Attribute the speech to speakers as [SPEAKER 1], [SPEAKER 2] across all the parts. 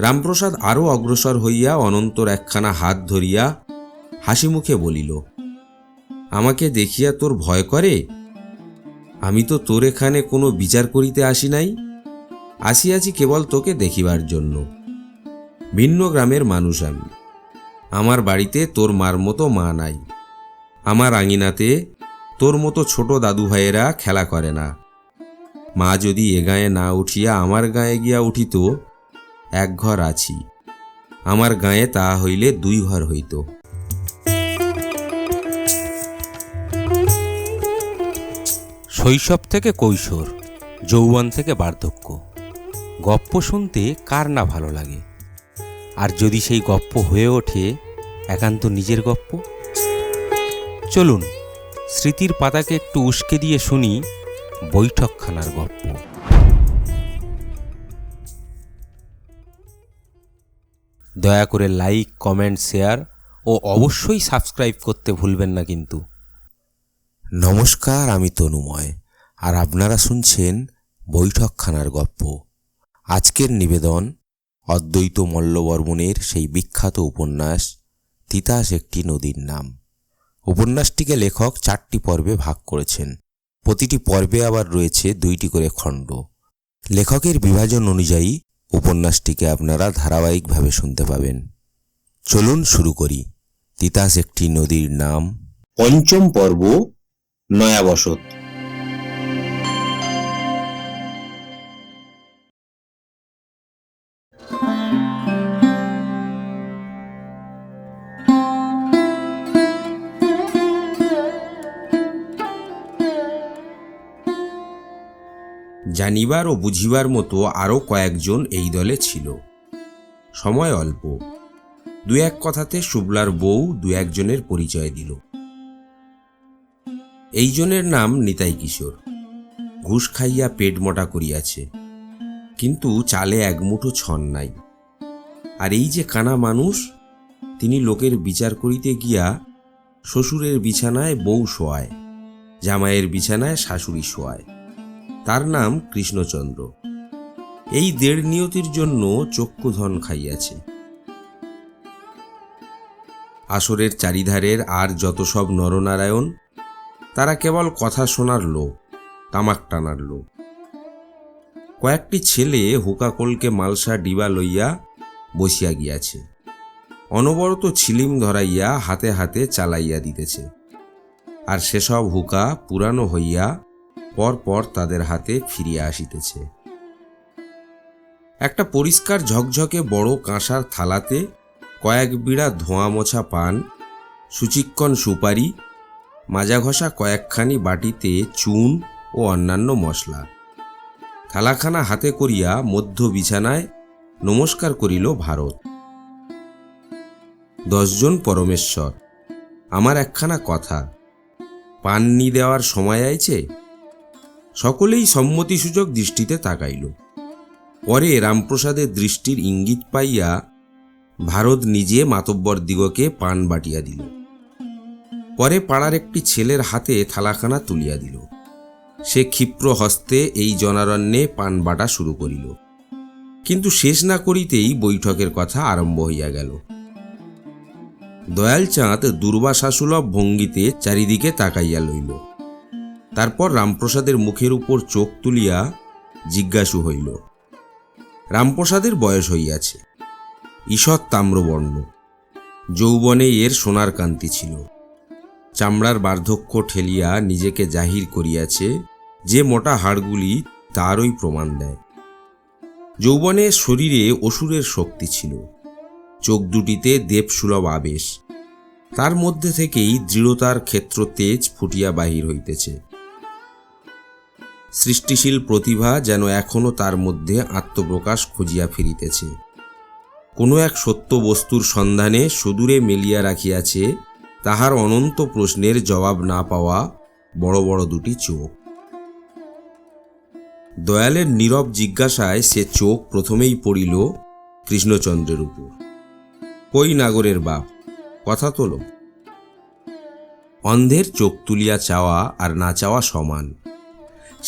[SPEAKER 1] রামপ্রসাদ আরও অগ্রসর হইয়া অনন্তর একখানা হাত ধরিয়া হাসি মুখে বলিল, আমাকে দেখিয়া তোর ভয় করে? আমি তো তোর এখানে কোনো বিচার করিতে আসি নাই, আসিয়াছি কেবল তোকে দেখিবার জন্য। ভিন্ন গ্রামের মানুষ আমি, আমার বাড়িতে তোর মার মতো মা নাই, আমার আঙিনাতে তোর মতো ছোট দাদু ভাইয়েরা খেলা করে না। মা যদি এ গায়ে না উঠিয়া আমার গায়ে গিয়া উঠিত, এক ঘর আছি, আমার গায়ে তা হইলে 2 ঘর হইত।
[SPEAKER 2] শৈশব থেকে কৈশোর, যৌবন থেকে বার্ধক্য, গপ্প শুনতে কার না ভালো লাগে? আর যদি সেই গপ্প হয়ে ওঠে একান্ত নিজের গপ্প। চলুন স্মৃতির পাতাকে একটু উস্কে দিয়ে শুনি বৈঠকখানার গপ্প। দয়া করে লাইক, কমেন্ট, শেয়ার ও অবশ্যই সাবস্ক্রাইব করতে ভুলবেন না কিন্তু।
[SPEAKER 3] নমস্কার, আমি তনুময়, আর আপনারা শুনছেন বৈঠকখানার গপ্প। আজকের নিবেদন অদ্বৈত মল্লবর্মণের সেই বিখ্যাত উপন্যাস তিতাস একটি নদীর নাম। উপন্যাসটিকে লেখক 4টি পর্বে ভাগ করেছেন। প্রতিটি পর্বে আবার রয়েছে 2টি করে খণ্ড। লেখকের বিভাজন অনুযায়ী উপন্যাসটিকে আপনারা ধারাবাহিকভাবে শুনতে পাবেন। চলুন শুরু করি। তিতাস একটি নদীর নাম, 5ম পর্ব, নয়াবসত।
[SPEAKER 1] জানিবার ও বুঝিবার মতো আরও কয়েকজন এই দলে ছিল। সময় অল্প, 2-1 কথাতে শুভলার বউ 2-1 জনের পরিচয় দিল। এই জনের নাম নিতাই কিশোর। ঘুষ খাইয়া পেট মোটা করিয়াছে, কিন্তু চালে 1 মুঠো ছন নাই। আর এই যে কানা মানুষ, তিনি লোকের বিচার করিতে গিয়া শ্বশুরের বিছানায় বউ শোয়ায়, জামাইয়ের বিছানায় শাশুড়ি শোয়ায়। তার নাম কৃষ্ণচন্দ্র। এই 1.5 নিয়তির জন্য চক্ষুধন খাইয়াছে। আসরের চারিধারের আর যত সব নরনারায়ণ, তারা কেবল কথা শোনার লোক, তামাক টানার লোক। কয়েকটি ছেলে হুকাকলকে মালসা ডিবা লইয়া বসিয়া গিয়াছে, অনবরত ছিলিম ধরাইয়া হাতে হাতে চালাইয়া দিতেছে। আর সেসব হুকা পুরানো হইয়া পরপর তাদের হাতে ফিরিয়া আসিতেছে। একটা পরিষ্কার ঝকঝকে বড় কাঁসার থালাতে কয়েক বিড়া ধোঁয়া মোছা পান, সুচিক্কণ সুপারি, মাজা ঘষা কয়েকখানি বাটিতে চুন ও অন্যান্য মশলা। থালাখানা হাতে করিয়া মধ্য বিছানায় নমস্কার করিল ভারত। 10 জন পরমেশ্বর, আমার একখানা কথা, পান নি দেওয়ার সময় আইছে। সকলেই সম্মতিসূচক দৃষ্টিতে তাকাইল। পরে রামপ্রসাদের দৃষ্টির ইঙ্গিত পাইয়া ভারত নিজে মাতব্বরদিগকে পান বাটিয়া দিল। পরে পাড়ার একটি ছেলের হাতে থালাখানা তুলিয়া দিল। সে ক্ষিপ্র হস্তে এই জনারণ্যে পান বাটা শুরু করিল। কিন্তু শেষ না করিতেই বৈঠকের কথা আরম্ভ হইয়া গেল। দয়ালচাঁদ দুর্বাশাসুলভ ভঙ্গিতে চারিদিকে তাকাইয়া লইল। তারপর রামপ্রসাদের মুখের উপর চোখ তুলিয়া জিজ্ঞাসু হইল। রামপ্রসাদের বয়স হইয়াছে, ঈষৎ তাম্রবর্ণ, যৌবনে এর সোনার কান্তি ছিল। চামড়ার বার্ধক্য ঠেলিয়া নিজেকে জাহির করিয়াছে, যে মোটা হাড়গুলি তারই প্রমাণ দেয়। যৌবনে শরীরে অসুরের শক্তি ছিল, চোখ দুটিতে দেবসুলভ আবেশ, তার মধ্যে থেকেই দৃঢ়তার ক্ষেত্র তেজ ফুটিয়া বাহির হইতেছে। সৃষ্টিশীল প্রতিভা যেন এখনো তার মধ্যে আত্মপ্রকাশ খুঁজিয়া ফিরিতেছে। কোনো এক সত্য বস্তুর সন্ধানে সুদূরে মেলিয়া রাখিয়াছে তাহার অনন্ত প্রশ্নের জবাব না পাওয়া বড় বড় 2টি চোখ। দয়ালের নীরব জিজ্ঞাসায় সে চোখ প্রথমেই পড়িল কৃষ্ণচন্দ্রের উপর। কই নাগরের বাপ, কথা তোলো। অন্ধের চোখ তুলিয়া চাওয়া আর না চাওয়া সমান।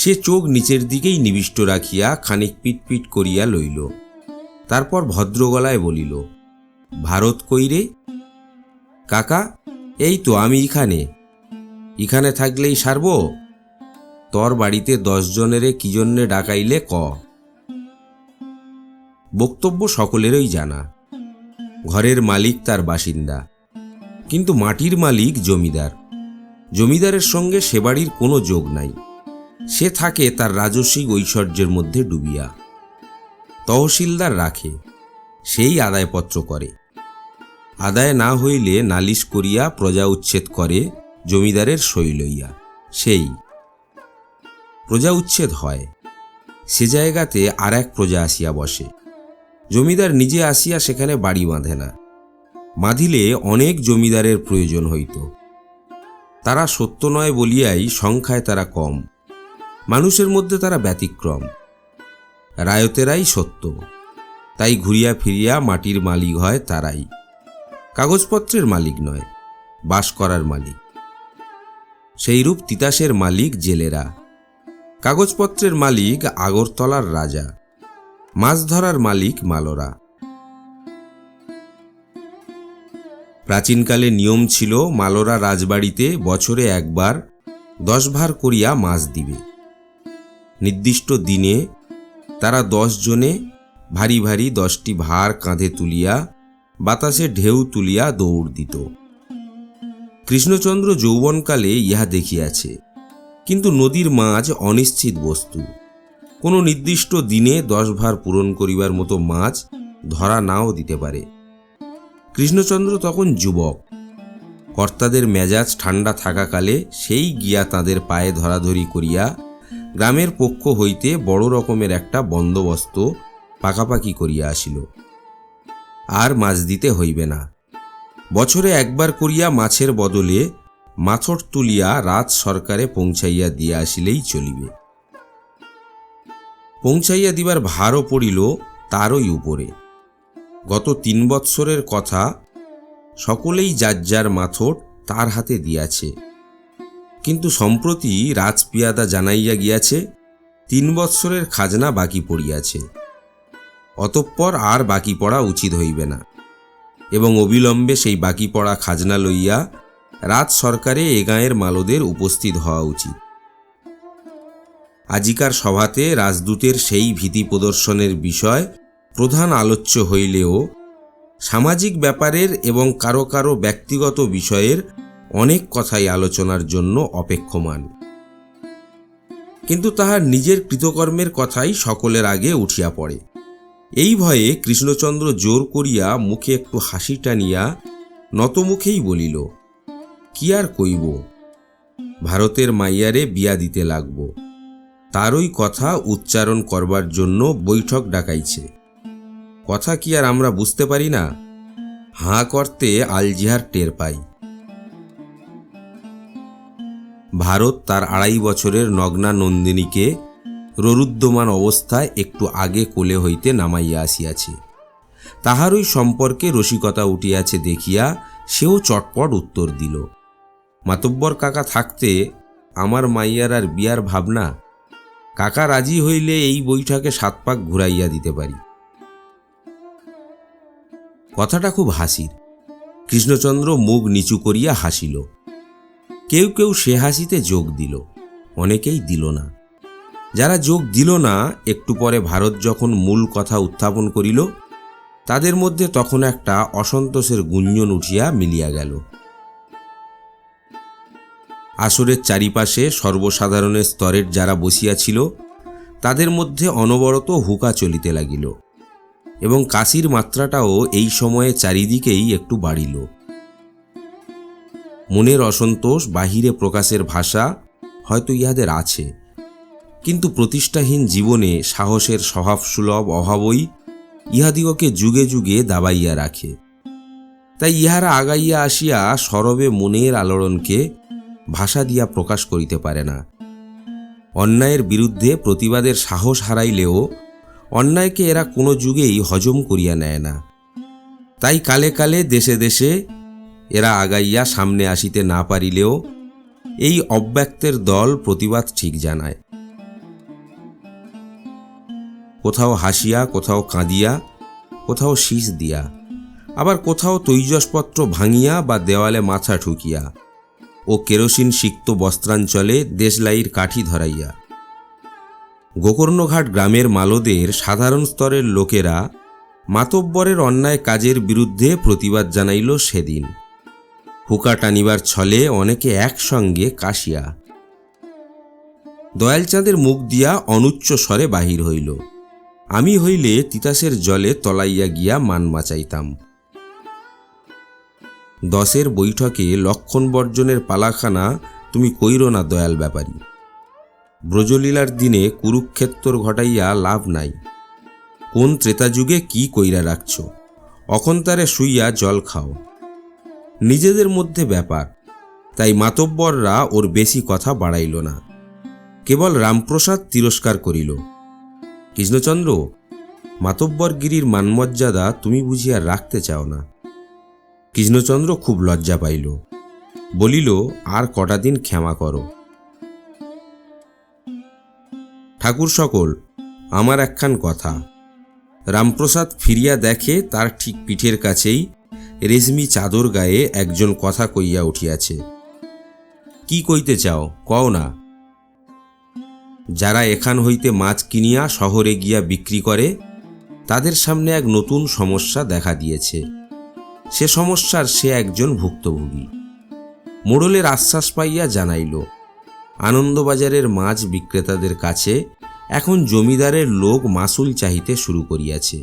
[SPEAKER 1] সে চোখ নিচের দিকেই নিবিষ্ট রাখিয়া খানিক পিটপিট করিয়া লইল। তারপর ভদ্র গলায় বলিল, ভারত কই রে? কাকা, এই তো আমি এখানে থাকলেই সারব? তোর বাড়িতে 10 জনেরে কি জন্যে ডাকাইলে ক। বক্তব্য সকলেরই জানা। ঘরের মালিক তার বাসিন্দা, কিন্তু মাটির মালিক জমিদার। জমিদারের সঙ্গে সে বাড়ির কোনো যোগ নাই। সে থাকে তার রাজস্বিক ঐশ্বর্যের মধ্যে ডুবিয়া। তহসিলদার রাখে, সেই আদায়পত্র করে। আদায় না হইলে নালিশ করিয়া প্রজা উচ্ছেদ করে জমিদারের সই লইয়া। সেই প্রজা উচ্ছেদ হয়। সে জায়গাতে আর এক প্রজা আসিয়া বসে। জমিদার নিজে আসিয়া সেখানে বাড়ি বাঁধে না। বাঁধিলে অনেক জমিদারের প্রয়োজন হইত। তারা সত্য নয় বলিয়াই সংখ্যায় তারা কম, মানুষের মধ্যে তারা ব্যতিক্রম। রায়তেরাই সত্য, তাই ঘুরিয়া ফিরিয়া মাটির মালিক হয় তারাই। কাগজপত্রের মালিক নয়, বাস করার মালিক। সেইরূপ তিতাসের মালিক জেলেরা, কাগজপত্রের মালিক আগরতলার রাজা, মাছ ধরার মালিক মালরা। প্রাচীনকালে নিয়ম ছিল, মালরা রাজবাড়িতে বছরে একবার 10 ভার করিয়া মাছ দিবে। নির্দিষ্ট দিনে তারা 10 জনে ভারী ভারী 10টি ভার কাঁধে তুলিয়া বাতাসে ঢেউ তুলিয়া দৌড় দিত। কৃষ্ণচন্দ্র যৌবনকালে ইহা দেখিয়াছে। কিন্তু নদীর মাছ অনিশ্চিত বস্তু। কোনো নির্দিষ্ট দিনে 10 ভার পূরণ করিবার মতো মাছ ধরা নাও দিতে পারে। কৃষ্ণচন্দ্র তখন যুবক। কর্তাদের মেজাজ ঠান্ডা থাকাকালে সেই গিয়া তাদের পায়ে ধরাধরি করিয়া গ্রামের পক্ষ হইতে বড় রকমের একটা বন্দোবস্ত পাকাপাকি করিয়া আসিল। আর মাছ দিতে হইবে না। বছরে একবার করিয়া মাছের বদলে মাছট তুলিয়া রাজ সরকারে পৌঁছাইয়া দিয়া আসিলেই চলিবে। পৌঁছাইয়া দিবার ভারও পড়িল তারই উপরে। গত 3 বৎসরের কথা, সকলেই যার যার মাথট তার হাতে দিয়াছে। কিন্তু সম্প্রতি রাজপিয়াদা জানাইয়া গিয়াছে 3 বৎসরের খাজনা বাকি পড়িয়াছে। অতঃপর আর বাকি পড়া উচিত হইবে না, এবং অবিলম্বে সেই বাকি পড়া খাজনা লইয়া রাজ সরকারে এ গাঁয়ের মালদের উপস্থিত হওয়া উচিত। আজিকার সভাতে রাজদূতের সেই ভীতি প্রদর্শনের বিষয় প্রধান আলোচ্য হইলেও সামাজিক ব্যাপারের এবং কারো কারো ব্যক্তিগত বিষয়ের অনেক কথাই আলোচনার জন্য অপেক্ষমান। কিন্তু তাহার নিজের কৃতকর্মের কথাই সকলের আগে উঠিয়া পড়ে। এই ভয়ে কৃষ্ণচন্দ্র জোর করিয়া মুখে একটু হাসি টানিয়া নতমুখেই বলিল, কি আর কইব, ভারতের মাইয়ারে বিয়া দিতে লাগব। তারই কথা উচ্চারণ করবার জন্য বৈঠক ডাকাইছে। কথা কি আর আমরা বুঝতে পারি না? হাঁ করতে আলজিহার টের পাই। ভারত তার 2.5 বছরের নগ্না নন্দিনীকে ররুদ্যমান অবস্থায় একটু আগে কোলে হইতে নামাইয়া আসিয়াছে। তাহারই সম্পর্কে রসিকতা উঠিয়াছে দেখিয়া সেও চটপট উত্তর দিল, মাতব্বর কাকা থাকতে আমার মাইয়ার আর বিয়ার ভাবনা। কাকা রাজি হইলে এই বৈঠকে 7 পাক ঘুরাইয়া দিতে পারি। কথাটা খুব হাসির। কৃষ্ণচন্দ্র মুখ নিচু করিয়া হাসিল। কেউ কেউ সে হাসিতে যোগ দিল, অনেকেই দিল না। যারা যোগ দিল না, একটু পরে ভারত যখন মূল কথা উত্থাপন করিল, তাদের মধ্যে তখন একটা অসন্তোষের গুঞ্জন উঠিয়া মিলিয়া গেল। আসরের চারিপাশে সর্বসাধারণের স্তরের যারা বসিয়াছিল, তাদের মধ্যে অনবরত হুকা চলিতে লাগিল, এবং কাশির মাত্রাটাও এই সময়ে চারিদিকেই একটু বাড়িল। মনের অসন্তোষ বাহিরে প্রকাশের ভাষা হয়তো ইহাদের আছে, কিন্তু প্রতিষ্ঠাহীন জীবনে সাহসের স্বভাবসুলভ অভাবই ইহাদিগকে যুগে যুগে দাবাইয়া রাখে। তাই ইহারা আগাইয়া আসিয়া সরবে মনের আলোড়নকে ভাষা দিয়া প্রকাশ করিতে পারে না। অন্যায়ের বিরুদ্ধে প্রতিবাদের সাহস হারাইলেও অন্যায়কে এরা কোনো যুগেই হজম করিয়া নেয় না। তাই কালে কালে দেশে দেশে এরা আগাইয়া সামনে আসিতে না পারিলেও এই অব্যক্তের দল প্রতিবাদ ঠিক জানায়। কোথাও হাসিয়া, কোথাও কাঁদিয়া, কোথাও শীষ দিয়া, আবার কোথাও তৈজসপত্র ভাঙিয়া বা দেওয়ালে মাথা ঠুকিয়া, ও কেরোসিন সিক্ত বস্ত্রাঞ্চলে দেশলাইয়ের কাঠি ধরাইয়া। গোকর্ণঘাট গ্রামের মালদের সাধারণ স্তরের লোকেরা মাতব্বরের অন্যায় কাজের বিরুদ্ধে প্রতিবাদ জানাইল সেদিন। হুকা টানিবার ছলে অনেকে একসঙ্গে কাশিয়া। দয়ালচাঁদের মুখ দিয়া অনুচ্চ স্বরে বাহির হইল, আমি হইলে তিতাসের জলে তলাইয়া গিয়া মান বাঁচাইতাম। 10 বৈঠকে লক্ষণ বর্জনের পালাখানা তুমি কইরো না দয়াল ব্যাপারী। ব্রজলীলার দিনে কুরুক্ষেত্র ঘটাইয়া লাভ নাই। কোন ত্রেতাযুগে কি কইরা রাখছ, অখন্তারে শুইয়া জল খাও। নিজেদের মধ্যে ব্যাপার, তাই মাতব্বররা ওর বেশি কথা বাড়াইল না। কেবল রামপ্রসাদ তিরস্কার করিল, কৃষ্ণচন্দ্র, মাতব্বরগিরির মানমর্যাদা তুমি বুঝিয়া রাখতে চাও না। কৃষ্ণচন্দ্র খুব লজ্জা পাইল, বলিল, আর কটা দিন ক্ষমা করো। ঠাকুর সকল, আমার একখান কথা। রামপ্রসাদ ফিরিয়া দেখে তার ঠিক পিঠের কাছেই রেশমি চাদর গায়ে একজন কথা কইয়া উঠিয়াছে। কি কইতে চাও, কও না। যারা এখান হইতে মাছ কিনিয়া শহরে গিয়া বিক্রি করে, তাদের সামনে এক নতুন সমস্যা দেখা দিয়েছে। সে সমস্যার সে একজন ভুক্তভোগী। মোড়লের আশ্বাস পাইয়া জানাইল, আনন্দবাজারের মাছ বিক্রেতাদের কাছে এখন জমিদারের লোক মাসুল চাহিতে শুরু করিয়াছে।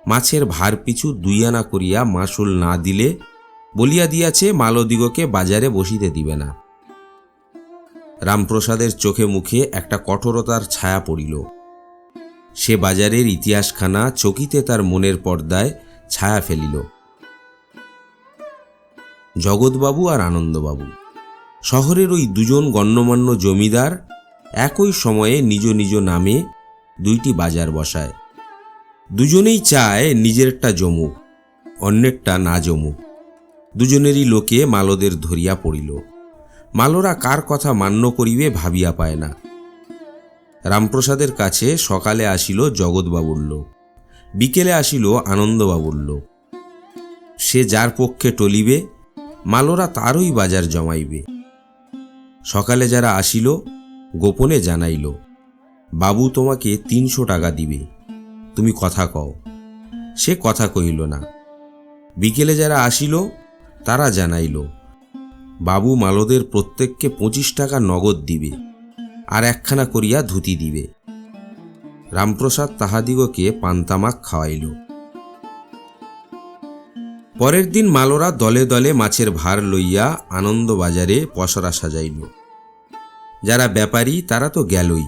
[SPEAKER 1] মাছের ভার পিছু 2 আনা করিয়া মাসুল না দিলে বলিয়া দিয়াছে মালদিগকে বাজারে বসিতে দিবে না। রামপ্রসাদের চোখে মুখে একটা কঠোরতার ছায়া পড়িল। সে বাজারের ইতিহাসখানা চকিতে তার মনের পর্দায় ছায়া ফেলিল। জগৎবাবু আর আনন্দবাবু, শহরের ওই 2জন গণ্যমান্য জমিদার একই সময়ে নিজ নিজ নামে 2টি বাজার বসায়। দুজনেই চায় নিজেরটা জমুক, অন্যেরটা না জমুক। দুজনেরই লোকে মালদের ধরিয়া পড়িল। মালরা কার কথা মান্য করিবে ভাবিয়া পায় না। রামপ্রসাদের কাছে সকালে আসিল জগৎবাবুর লোক, বিকেলে আসিল আনন্দবাবুর লোক। সে যার পক্ষে টলিবে, মালরা তারই বাজার জমাইবে। সকালে যারা আসিল, গোপনে জানাইল, বাবু তোমাকে 300 টাকা দিবে, তুমি কথা কও। সে কথা কহিল না। বিকেলে যারা আসিল, তারা জানাইল, বাবু মালদের প্রত্যেককে 25 টাকা নগদ দিবে, আর একখানা করিয়া ধুতি দিবে। রামপ্রসাদ তাহাদিগকে পান্তামাক খাওয়াইল। পরের দিন মালরা দলে দলে মাছের ভার লইয়া আনন্দবাজারে পসরা সাজাইল। যারা ব্যাপারী তারা তো গেলই,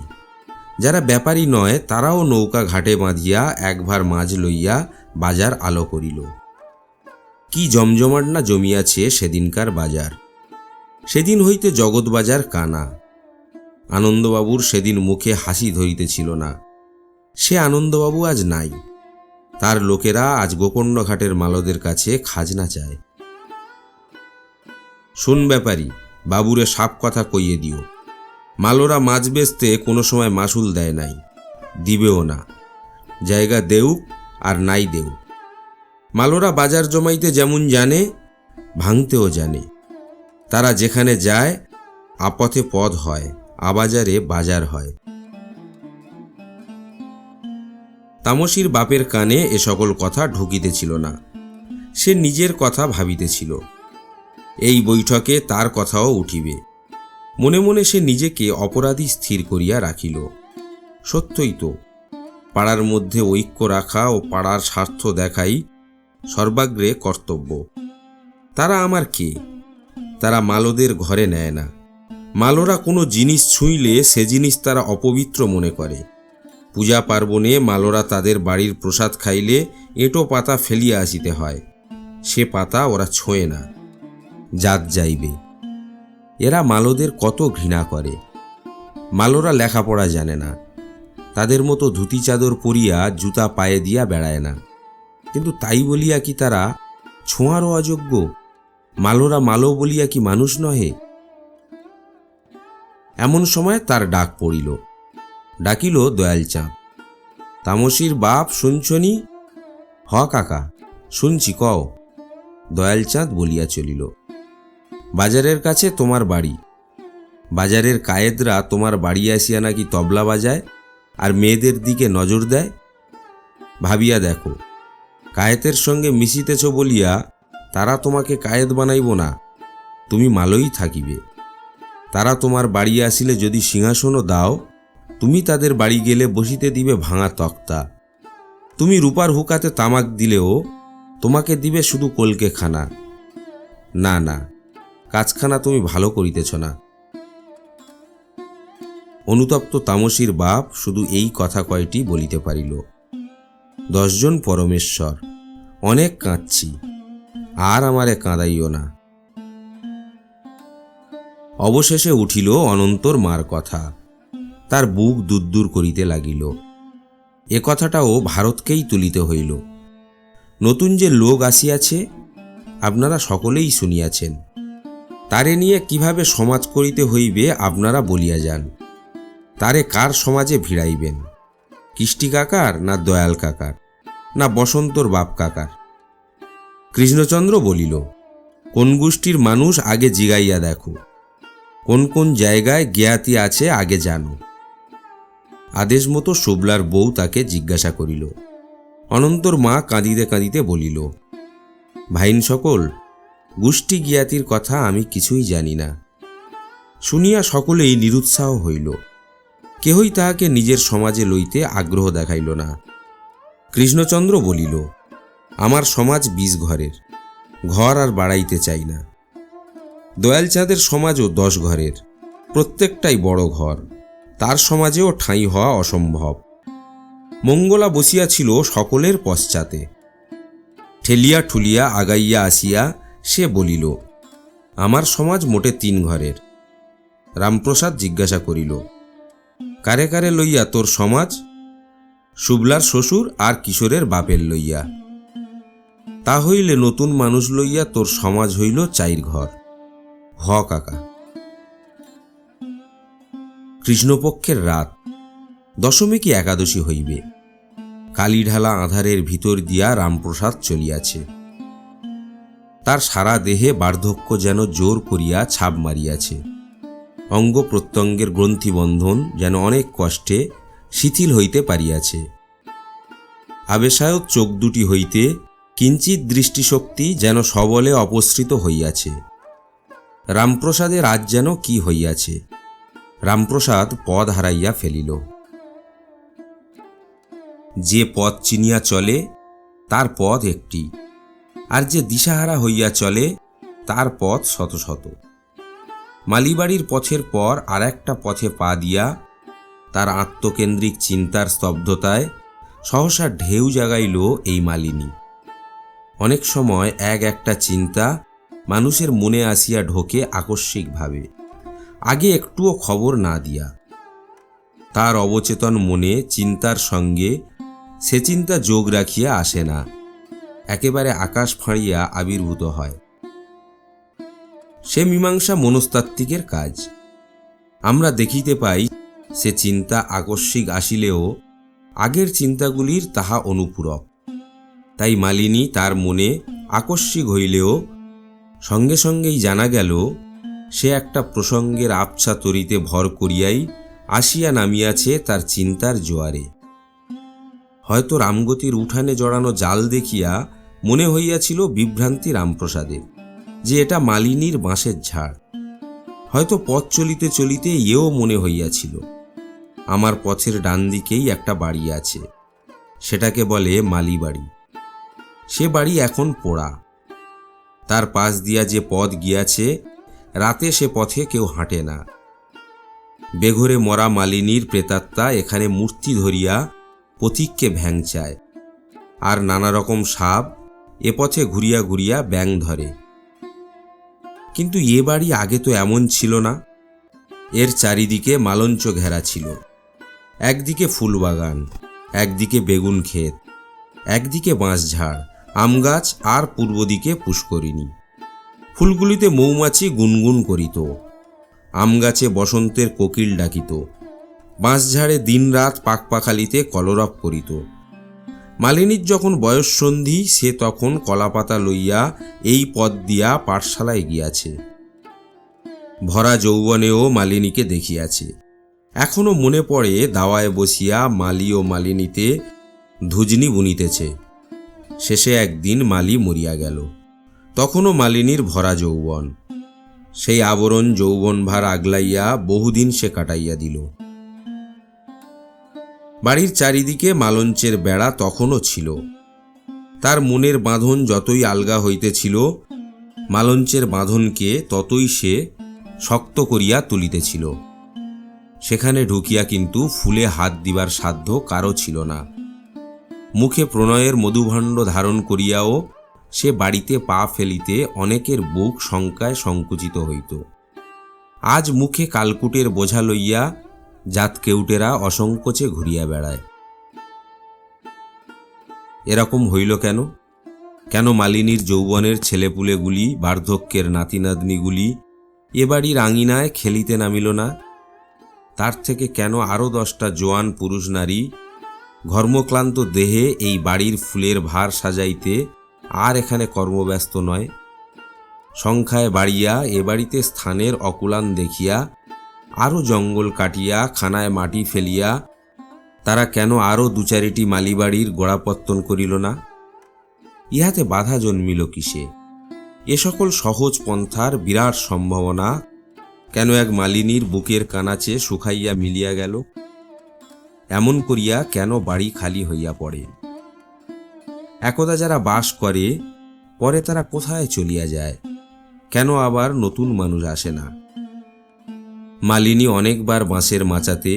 [SPEAKER 1] যারা ব্যাপারী নয় তারাও নৌকা ঘাটে বাঁধিয়া এক ভার মাছ লইয়া বাজার আলো করিল। কি জমজমাট না জমিয়াছে সেদিনকার বাজার। সেদিন হইতে জগৎ বাজার কানা। আনন্দবাবুর সেদিন মুখে হাসি ধরিতেছিল না। সে আনন্দবাবু আজ নাই। তার লোকেরা আজ গোকর্ণঘাটের মালদের কাছে খাজনা চায়। শুন ব্যাপারী, বাবুরে সাপ কথা কইয়ে দিও, মালরা মাছ বেচতে কোনো সময় মাসুল দেয় নাই, দিবেও না। জায়গা দেউক আর নাই দেউক। মালরা বাজার জমাইতে যেমন জানে, ভাঙতেও জানে। তারা যেখানে যায় আপথে পদ হয়, আবাজারে বাজার হয়। তামসীর বাপের কানে এ সকল কথা ঢুকিতেছিল না। সে নিজের কথা ভাবিতেছিল। এই বৈঠকে তার কথাও উঠিবে। মনে মনে সে নিজেকে অপরাধী স্থির করিয়া রাখিল। সত্যই তো, পাড়ার মধ্যে ঐক্য রাখা ও পাড়ার স্বার্থ দেখাই সর্বাগ্রে কর্তব্য। তারা আমার কে? তারা মালদের ঘরে নেয় না। মালরা কোনো জিনিস ছুঁইলে সে জিনিস তারা অপবিত্র মনে করে। পূজা পার্বণে মালরা তাদের বাড়ির প্রসাদ খাইলে এঁটো পাতা ফেলিয়া আসিতে হয়। সে পাতা ওরা ছোঁয় না। জাত যাইবে। এরা মালদের কত ঘৃণা করে। মালরা লেখাপড়া জানে না। তাদের মতো ধুতি চাদর পরিয়া জুতা পায়ে দিয়া বেড়ায় না। কিন্তু তাই বলিয়া কি তারা ছোঁয়ারও অযোগ্য? মালরা মালো বলিয়া কি মানুষ নহে? এমন সময় তার ডাক পড়িল। ডাকিল দয়ালচাঁদ। তামসীর বাপ শুনছনি? কাকা, শুনছি, কও। দয়ালচাঁদ বলিয়া চলিল, বাজারের কাছে তোমার বাড়ি। বাজারের কায়েদরা তোমার বাড়ি আসিয়া নাকি তবলা বাজায় আর মেয়েদের দিকে নজর দেয়। ভাবিয়া দেখো, কায়েতের সঙ্গে মিশিতেছ বলিয়া তারা তোমাকে কায়েত বানাইব না, তুমি মালই থাকিবে। তারা তোমার বাড়ি আসিলে যদি সিংহাসনও দাও, তুমি তাদের বাড়ি গেলে বসিতে দিবে ভাঙা তক্তা। তুমি রূপার হুকাতে তামাক দিলেও তোমাকে দিবে শুধু কলকে খানা। না না, কাজখানা তুমি ভালো করিতেছ না। অনুতপ্ত তামসীর বাপ শুধু এই কথা কয়টি বলিতে পারিল। 10 জন পরমেশ্বর, অনেক কাঁদছি, আর আমারে কাঁদাইও না। অবশেষে উঠিল অনন্তর মার কথা। তার বুক দুদ্দুর করিতে লাগিল। এ কথাটাও ভারতকেই তুলিতে হইল। নতুন যে লোক আসিয়াছে, আপনারা সকলেই শুনিয়াছেন। তারে নিয়ে কিভাবে সমাজ করিতে হইবে আপনারা বলিয়া যান। তারে কার সমাজে ভিড়াইবেন? কৃষ্টি কাকার, না দয়াল কাকার, না বসন্তর বাপ কাকার? কৃষ্ণচন্দ্র বলিল, কোন গোষ্ঠীর মানুষ আগে জিগাইয়া দেখো, কোন কোন জায়গায় জ্ঞাতি আছে আগে জানো। আদেশ মতো শুভলার বউ তাকে জিজ্ঞাসা করিল। অনন্তর মা কাঁদিতে কাঁদিতে বলিল, ভাইন সকল, গোষ্ঠী জ্ঞাতির কথা আমি কিছুই জানি না। শুনিয়া সকলেই নিরুৎসাহ হইল। কেহই তাহাকে নিজের সমাজে লইতে আগ্রহ দেখাইল না। কৃষ্ণচন্দ্র বলিল, আমার সমাজ 20 ঘরের, ঘর আর বাড়াইতে চাই না। দয়ালচাঁদের সমাজও 10 ঘরের, প্রত্যেকটাই বড় ঘর, তার সমাজেও ঠাঁই হওয়া অসম্ভব। মঙ্গলা বসিয়াছিল সকলের পশ্চাতে। ঠেলিয়া ঠুলিয়া আগাইয়া আসিয়া সে বলিল, আমার সমাজ মোটে 3 ঘরের। রামপ্রসাদ জিজ্ঞাসা করিল, কারে কারে লইয়া তোর সমাজ? শুভলার শ্বশুর আর কিশোরের বাপের লইয়া। তা হইলে নতুন মানুষ লইয়া তোর সমাজ হইল 4 ঘর। কাকা। কৃষ্ণপক্ষের রাত, দশমী কি একাদশী হইবে। কালীঢালা আঁধারের ভিতর দিয়া রামপ্রসাদ চলিয়াছে। তার সারা দেহে বার্ধক্য যেন জোর করিয়া ছাপ মারিয়াছে। অঙ্গ প্রত্যঙ্গের গ্রন্থিবন্ধন যেন অনেক কষ্টে শিথিল হইতে পারিয়াছে। আবেশায়ত চোখ দুটি হইতে কিঞ্চিত দৃষ্টিশক্তি যেন সবলে অপসৃত হইয়াছে। রামপ্রসাদের আজ যেন কি হইয়াছে। রামপ্রসাদ পথ হারাইয়া ফেলিল। যে পথ চিনিয়া চলে তার পথ একটি, আর যে দিশাহারা হইয়া চলে তার পথ শত শত। মালিবাড়ির পথের পর আর একটা পথে পা দিয়া তার আত্মকেন্দ্রিক চিন্তার স্তব্ধতায় সহসা ঢেউ জাগাইল এই মালিনী। অনেক সময় একটা চিন্তা মানুষের মনে আসিয়া ঢোকে আকস্মিকভাবে, আগে একটুও খবর না দিয়া। তার অবচেতন মনে চিন্তার সঙ্গে সে চিন্তা যোগ রাখিয়া আসে না, একেবারে আকাশ ফাঁড়িয়া আবির্ভূত হয়। সে মীমাংসা মনস্তাত্ত্বিকের কাজ। আমরা দেখিতে পাই সে চিন্তা আকস্মিক আসিলেও আগের চিন্তাগুলির তাহা অনুপূরক। তাই মালিনী তার মনে আকস্মিক হইলেও সঙ্গে সঙ্গেই জানা গেল সে একটা প্রসঙ্গের আবছা তরিতে ভর করিয়াই আসিয়া নামিয়াছে তার চিন্তার জোয়ারে। হয়তো রামগতির উঠানে জড়ানো জাল দেখিয়া মনে হইয়াছিল বিভ্রান্তি রামপ্রসাদের যে এটা মালিনীর বাঁশের ঝাড়। হয়তো পথ চলিতে চলিতে এও মনে হইয়াছিল আমার পথের ডান দিকেই একটা বাড়ি আছে, সেটাকে বলে মালিবাড়ি। সে বাড়ি এখন পোড়া। তার পাশ দিয়া যে পথ গিয়াছে, রাতে সে পথে কেউ হাঁটে না। বেঘরে মরা মালিনীর প্রেতাত্মা এখানে মূর্তি ধরিয়া পথিককে ভ্যাংচায়, আর নানা রকম সাপ এ পথে ঘুরিয়া ঘুরিয়া ব্যাং ধরে। কিন্তু এ বাড়ি আগে তো এমন ছিল না। এর চারিদিকে মালঞ্চ ঘেরা ছিল। একদিকে ফুলবাগান, একদিকে বেগুন ক্ষেত, একদিকে বাঁশঝাড়, আম গাছ, আর পূর্ব দিকে পুষ্করিণী। ফুলগুলিতে মৌমাছি গুনগুন করিত, আম গাছে বসন্তের কোকিল ডাকিত, বাঁশঝাড়ে দিনরাত পাকপাখালিতে কলরব করিত। মালিনীর যখন বয়ঃসন্ধি, সে তখন কলাপাতা লইয়া এই পথ দিয়া পাঠশালায় গিয়াছে। ভরা যৌবনেও মালিনীকে দেখিয়াছে। এখনো মনে পড়ে দাওয়ায় বসিয়া মালি ও মালিনীতে ধুজনি বুনিতেছে। শেষে একদিন মালি মরিয়া গেল। তখনও মালিনীর ভরা যৌবন, সেই আবরণ যৌবনভার আগলাইয়া বহুদিন সে কাটাইয়া দিল। বাড়ির চারিদিকে মালঞ্চের বেড়া তখনও ছিল। তার মনের বাঁধন যতই আলগা হইতেছিল, মালঞ্চের বাঁধনকে ততই সে শক্ত করিয়া তুলিতেছিল। সেখানে ঢুকিয়া কিন্তু ফুলে হাত দিবার সাধ্য কারো ছিল না। মুখে প্রণয়ের মধুভাণ্ড ধারণ করিয়াও সে বাড়িতে পা ফেলিতে অনেকের বুক শঙ্কায় সংকুচিত হইত। আজ মুখে কালকুটের বোঝা লইয়া জাত কেউটেরা অসংকোচে ঘুরিয়া বেড়ায়। এরকম হইল কেন? কেন মালিনীর যৌবনের ছেলেপুলেগুলি, বার্ধক্যের নাতি নাতনিগুলি এ বাড়ির আঙিনায় খেলিতে নামিল না? তার থেকে কেন আরও 10টা জোয়ান পুরুষ নারী ঘর্মক্লান্ত দেহে এই বাড়ির ফুলের ভার সাজাইতে আর এখানে কর্মব্যস্ত নয়? সংখ্যায় বাড়িয়া এ বাড়িতে স্থানের অকুলান দেখিয়া, আরও জঙ্গল কাটিয়া খানায় মাটি ফেলিয়া তারা কেন আরও 2-4টি মালিবাড়ির গোড়াপত্তন করিল না? ইহাতে বাধা জন্মিল কিসে? এ সকল সহজ পন্থার বিরাট সম্ভাবনা কেন এক মালিনীর বুকের কানাচে শুকাইয়া মিলিয়া গেল? এমন করিয়া কেন বাড়ি খালি হইয়া পড়ে? একদা যারা বাস করে, পরে তারা কোথায় চলিয়া যায়? কেন আবার নতুন মানুষ আসে না? মালিনী অনেকবার বাঁশের মাচাতে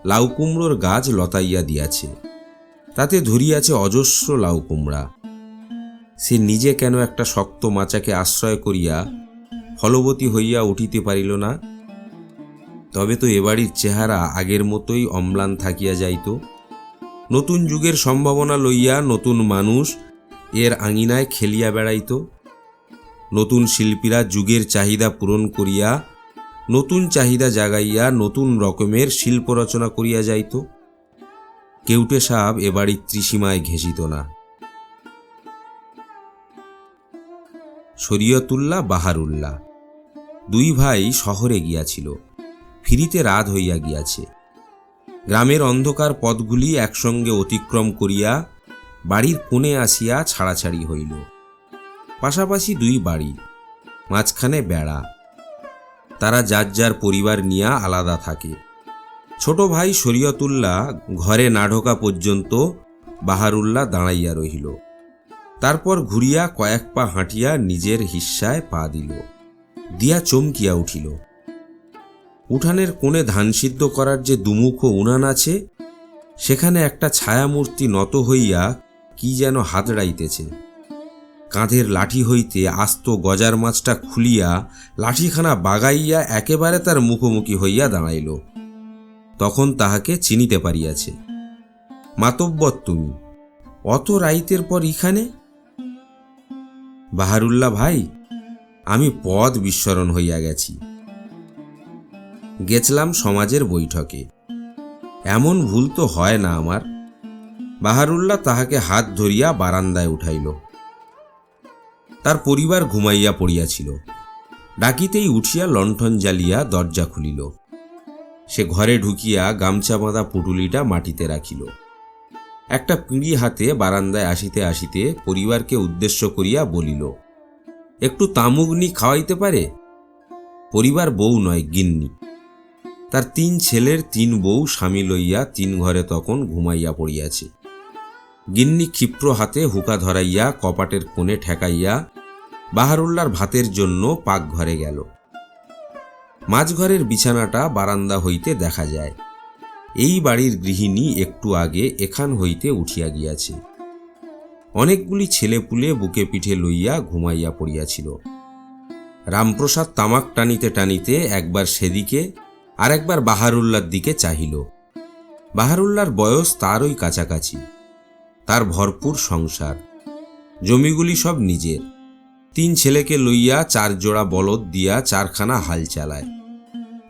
[SPEAKER 1] লাউ কুমড়োর গাছ লতাইয়া দিয়াছে, তাতে ধরিয়াছে অজস্র লাউ কুমড়া। সে নিজে কেন একটা শক্ত মাচাকে আশ্রয় করিয়া ফলবতী হইয়া উঠিতে পারিল না? তবে তো এবাড়ির চেহারা আগের মতোই অম্লান থাকিয়া যাইত। নতুন যুগের সম্ভাবনা লইয়া নতুন মানুষ এর আঙিনায় খেলিয়া বেড়াইত। নতুন শিল্পীরা যুগের চাহিদা পূরণ করিয়া নতুন চাহিদা জাগাইয়া নতুন রকমের শিল্প রচনা করিয়া যাইত। কেউটে সাহেব এ বাড়ির ত্রিসীমায় ঘেঁষিত না। শরীয়তুল্লাহ, বাহারুল্লাহ 2 ভাই শহরে গিয়াছিল। ফিরিতে রাত হইয়া গিয়াছে। গ্রামের অন্ধকার পথগুলি একসঙ্গে অতিক্রম করিয়া বাড়ির কোণে আসিয়া ছাড়াছাড়ি হইল। পাশাপাশি 2 বাড়ি, মাঝখানে বেড়া। তারা যার যার পরিবার নিয়া আলাদা থাকে। ছোট ভাই শরীয়তুল্লাহ ঘরে না ঢোকা পর্যন্ত বাহারুল্লাহ দাঁড়াইয়া রহিল। তারপর ঘুরিয়া কয়েক পা হাঁটিয়া নিজের হিস্সায় পা দিল। দিয়া চমকিয়া উঠিল। উঠানের কোণে ধান সিদ্ধ করার যে দুমুখ উনান আছে, সেখানে একটা ছায়ামূর্তি নত হইয়া কি যেন হাতড়াইতেছে। কাঁধের লাঠি হইতে আস্ত গজার মাছটা খুলিয়া লাঠিখানা বাগাইয়া একেবারে তার মুখোমুখি হইয়া দাঁড়াইল। তখন তাহাকে চিনিতে পারিয়াছে। মাতব্বর তুমি অত রাইতের পর ইখানে? বাহারুল্লাহ ভাই, আমি পদ বিস্মরণ হইয়া গেছি। গেছলাম সমাজের বৈঠকে। এমন ভুল তো হয় না আমার। বাহারুল্লাহ তাহাকে হাত ধরিয়া বারান্দায় উঠাইল। তার পরিবার ঘুমাইয়া পড়িয়াছিল। ডাকিতেই উঠিয়া লণ্ঠন জ্বালিয়া দরজা খুলিল। সে ঘরে ঢুকিয়া গামছা বাঁধা পুটুলিটা মাটিতে রাখিল। একটা পিঁড়ি হাতে বারান্দায় আসিতে আসিতে পরিবারকে উদ্দেশ্য করিয়া বলিল, একটু তামুগনি খাওয়াইতে পারে? পরিবার বউ নয়, গিন্নি। তার 3 ছেলের 3 বউ স্বামী লইয়া 3 ঘরে তখন ঘুমাইয়া পড়িয়াছে। গিন্নি ক্ষিপ্র হাতে হুকা ধরাইয়া কপাটের কোণে ঠেকাইয়া বাহারুল্লার ভাতের জন্য পাকঘরে গেল। মাঝঘরের বিছানাটা বারান্দা হইতে দেখা যায়। এই বাড়ির গৃহিণী একটু আগে এখান হইতে উঠিয়া গিয়াছে। অনেকগুলি ছেলেপুলে বুকে পিঠে লইয়া ঘুমাইয়া পড়িয়াছিল। রামপ্রসাদ তামাক টানিতে টানিতে একবার সেদিকে আর একবার বাহারুল্লার দিকে চাহিল। বাহারুল্লার বয়স তারই কাছাকাছি। তার ভরপুর সংসার, জমিগুলি সব নিজের। 3 ছেলেকে লইয়া 4 জোড়া বলদ দিয়া 4খানা হাল চালায়।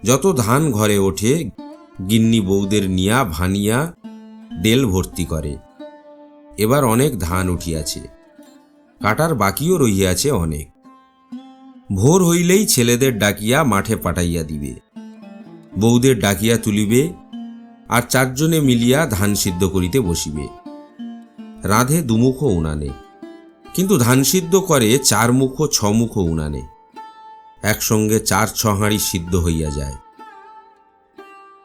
[SPEAKER 1] যত ধান ঘরে ওঠে গিন্নি বউদের নিয়া ভানিয়া ডেল ভর্তি করে। এবার অনেক ধান উঠিয়াছে, কাটার বাকিও রহিয়াছে অনেক। ভোর হইলেই ছেলেদের ডাকিয়া মাঠে পাঠাইয়া দিবে, বউদের ডাকিয়া তুলিবে, আর চারজনে মিলিয়া ধান সিদ্ধ করিতে বসিবে। রাঁধে দুমুখ উনানে, কিন্তু ধান সিদ্ধ করে 4 মুখ 6 মুখ উনানে, একসঙ্গে 4-6 হাঁড়ি সিদ্ধ হইয়া যায়।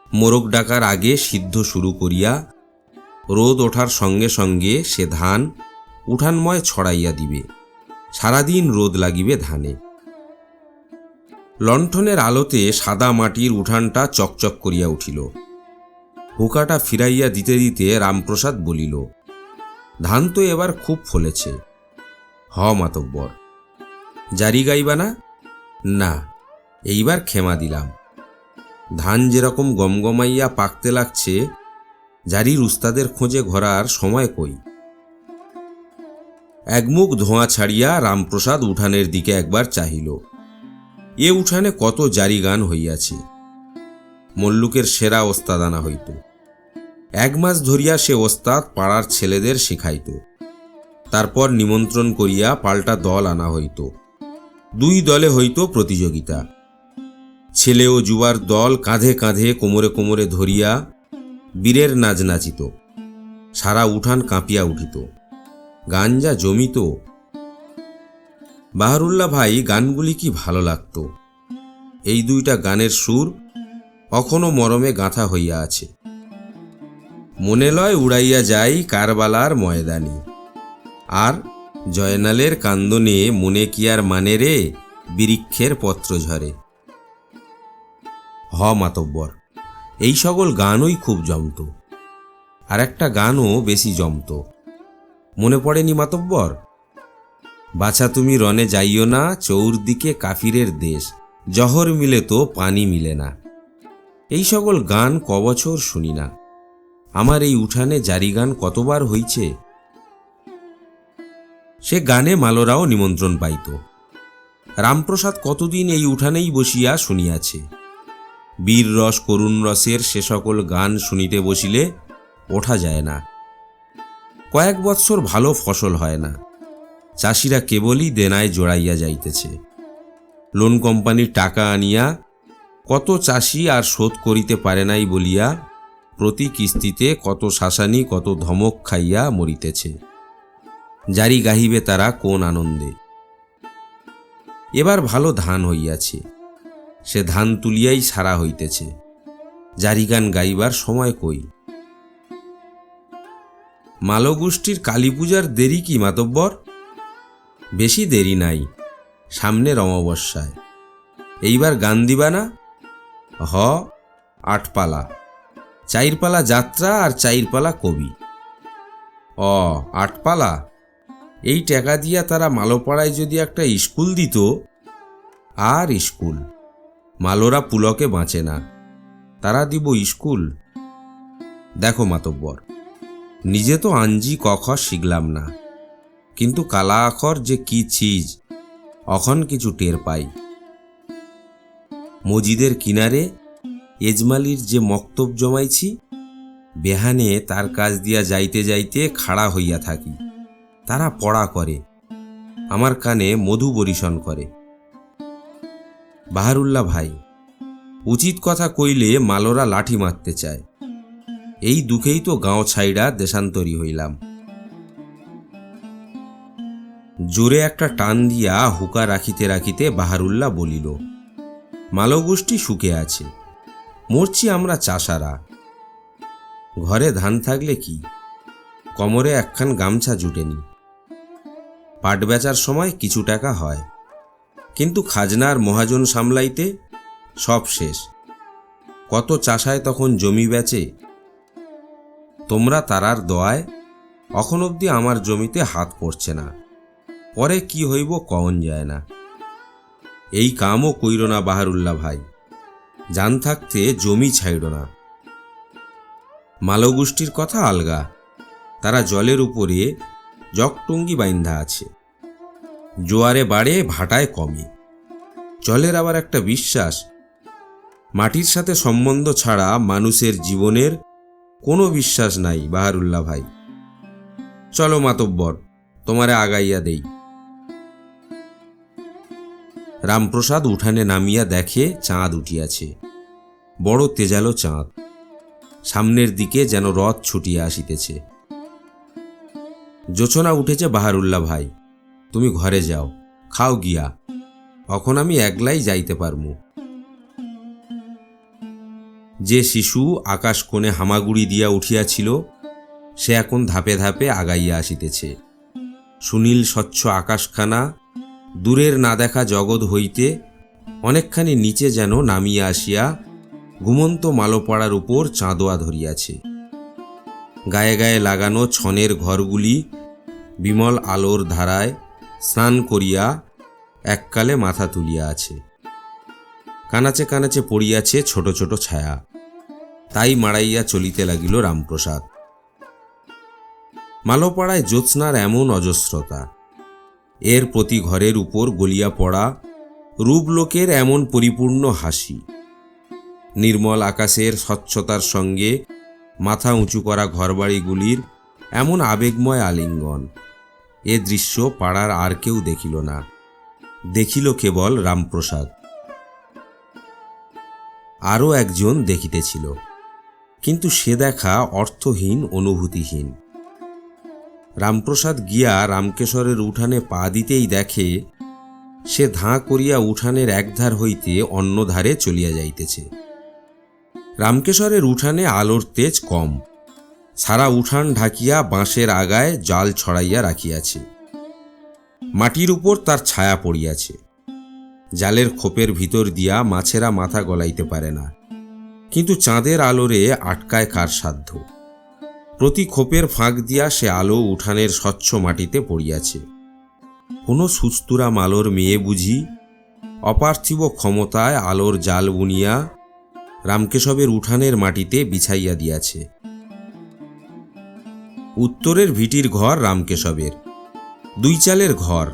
[SPEAKER 1] মোরগ ডাকার আগে সিদ্ধ শুরু করিয়া রোদ ওঠার সঙ্গে সঙ্গে সে ধান উঠানময় ছড়াইয়া দিবে। সারাদিন রোদ লাগিবে ধানে। লণ্ঠনের আলোতে সাদা মাটির উঠানটা চকচক করিয়া উঠিল। হুকাটা ফিরাইয়া দিতে দিতে রামপ্রসাদ বলিল, ধান তো এবার খুব ফলেছে। হ মাতব্বর। জারি গাইবা না? না, এইবার ক্ষেমা দিলাম। ধান যেরকম গমগমাইয়া পাকতে লাগছে, জারির উস্তাদের খোঁজে ঘোরার সময় কই। একমুখ ধোঁয়া ছাড়িয়া রামপ্রসাদ উঠানের দিকে একবার চাহিল। এ উঠানে কত জারি গান হইয়াছে। মল্লুকের সেরা ওস্তাদ আনা হইত। 1 মাস ধরিয়া সে ওস্তাদ পাড়ার ছেলেদের শিখাইত। তারপর নিমন্ত্রণ করিয়া পাল্টা দল আনা হইত। 2 দলে হইত প্রতিযোগিতা। ছেলে ও যুবার দল কাঁধে কাঁধে কোমরে কোমরে ধরিয়া বীরের নাচ নাচিত। সারা উঠান কাঁপিয়া উঠিত। গান যা জমিত! বাহারুল্লাহ ভাই গানগুলি কি ভালো লাগত। এই 2টা গানের সুর এখনো মরমে গাঁথা হইয়া আছে। মনে লয় উড়াইয়া যাই কারবালার ময়দানে, আর জয়নালের কান্দনে মনে কি আর মানে রে, বৃক্ষের পত্র ঝরে। হ মাতব্বর, এই সকল গানই খুব জমত। আর একটা গানও বেশি জমত, মনে পড়েনি মাতব্বর? বাছা তুমি রনে যাইও না, চৌরদিকে কাফিরের দেশ, জহর মিলে তো পানি মিলে না। এই সকল গান কবছর শুনি না। আমার এই উঠানে জারি গান কতবার হইছে। সে গানে মালোরাও নিমন্ত্রণ পাইত। রামপ্রসাদ কতদিন এই উঠানেই বসিয়া শুনিয়াছে। বীর রস করুণ রসের সে সকল গান শুনিতে বসিলে ওঠা যায় না। কয়েক বৎসর ভালো ফসল হয় না। চাষিরা কেবলই দেনায় জড়াইয়া যাইতেছে। লোন কোম্পানির টাকা আনিয়া কত চাষি আর শোধ করিতে পারে নাই বলিয়া প্রতি কিস্তিতে কত শাসানি কত ধমক খাইয়া মরিতেছে। জারি গাহিবে তারা কোন আনন্দে। এবার ভালো ধান হইয়াছে, সে ধান তুলিয়াই সারা হইতেছে। জারি গান গাইবার সময় কই। মালগোষ্ঠীর কালী পূজার দেরি কি মাতব্বর? বেশি দেরি নাই, সামনের অমাবস্যায়। এইবার গান দিবা না? হ, 8 পালা, 4 পালা যাত্রা আর 4 পালা কবি। 8 পালা? এই টাকা দিয়া তারা মালোপাড়ায় যদি একটা স্কুল দিত। আর স্কুল? মালোরা পুলকে বাঁচে না, তারা দিব স্কুল? দেখো মাতব্বর, নিজে তো আঞ্জি ক খ শিখলাম না, কিন্তু কালা আখর যে কি চিজ অখন কিছু টের পাই। মসজিদের কিনারে এজমালির যে মক্তব জমাইছি, বেহানে তার কাজ দিয়া যাইতে যাইতে খাড়া হইয়া থাকি। তারা পড়া করে, আমার কানে মধু বরিশন করে। বাহারুল্লাহ ভাই, উচিত কথা কইলে মালোরা লাঠি মারতে চায়। এই দুঃখেই তো গাঁও ছাইড়া দেশান্তরী হইলাম। জোরে একটা টান দিয়া হুকা রাখিতে রাখিতে বাহারুল্লাহ বলিল, মালগোষ্ঠী সুখে আছে, মরছি আমরা চাষারা। ঘরে ধান থাকলে কি, কোমরে একখান গামছা জুটেনি। পাট বেচার সময় কিছু টাকা হয়, কিন্তু খাজনার মহাজন সামলাইতে সব শেষ। কত চাষায় তখন জমি বেচে। তোমরা তারার দোয়ায় এখন অবধি আমার জমিতে হাত পড়ছে না, পরে কি হইব কওন যায় না। এই কামও কইর না বাহারুল্লাহ ভাই, জান থাকতে জমি ছাইড় না। মালগোষ্ঠীর কথা আলগা, তারা জলের উপরে জগটুঙ্গি বাইন্ধা আছে। জোয়ারে বাড়ে, ভাটায় কমে। জলের আবার একটা বিশ্বাস, মাটির সাথে সম্বন্ধ ছাড়া মানুষের জীবনের কোনো বিশ্বাস নাই বাহারুল্লাহ ভাই। চলো মাতব্বর, তোমারে আগাইয়া দেই। রামপ্রসাদ উঠানে নামিয়া দেখে চাঁদ উঠিয়াছে, বড় তেজালো চাঁদ, সামনের দিকে যেন রথ ছুটিয়া আসিতেছে। জোছনা উঠেছে বাহারুল্লাহ ভাই, তুমি ঘরে যাও, খাও গিয়া, এখন আমি একলাই যাইতে পারমু। যে শিশু আকাশ কোণে হামাগুড়ি দিয়া উঠিয়াছিল, সে এখন ধাপে ধাপে আগাইয়া আসিতেছে। সুনীল স্বচ্ছ আকাশখানা দূরের না দেখা জগৎ হইতে অনেকখানি নিচে যেন নামিয়া আসিয়া ঘুমন্ত মালোপাড়ার উপর চাঁদোয়া ধরিয়াছে। গায়ে গায়ে লাগানো ছনের ঘরগুলি বিমল আলোর ধারায় স্নান করিয়া এককালে মাথা তুলিয়া আছে। কানাচে কানাচে পড়িয়াছে ছোট ছোট ছায়া, তাই মাড়াইয়া চলিতে লাগিল রামপ্রসাদ। মালোপাড়ায় জ্যোৎস্নার এমন অজস্রতা, এর প্রতি ঘরের উপর গলিয়া পড়া রূপলোকের এমন পরিপূর্ণ হাসি, নির্মল আকাশের স্বচ্ছতার সঙ্গে মাথা উঁচু করা ঘরবাড়িগুলির এমন আবেগময় আলিঙ্গন, এ দৃশ্য পাড়ার আর কেউ দেখিল না, দেখিল কেবল রামপ্রসাদ। আরও একজন দেখিতেছিল, কিন্তু সে দেখা অর্থহীন, অনুভূতিহীন। রামপ্রসাদ গিয়া রামকেশরের উঠানে পা দিতেই দেখে সে ধাঁ করিয়া উঠানের একধার হইতে অন্য ধারে চলিয়া যাইতেছে। রামকেশরের উঠানে আলোর তেজ কম, সারা উঠান ঢাকিয়া বাঁশের আগায় জাল ছড়াইয়া রাখিয়াছে। মাটির উপর তার ছায়া পড়িয়াছে, জালের খোপের ভিতর দিয়া মাছেরা মাথা গলাইতে পারে না, কিন্তু চাঁদের আলোরে আটকায় কার সাধ্য। প্রতি খোপের ফাঁক দিয়া সে আলো উঠানের স্বচ্ছ মাটিতে পড়িয়াছে। কোনো সুস্তুরা মালোর মেয়ে বুঝি অপার্থিব ক্ষমতায় আলোর জাল বুনিয়া রামকেশবের উঠানের মাটিতে বিছাইয়া দিয়াছে। উত্তরের ভিটির ঘর রামকেশবের, 2 চালের ঘর,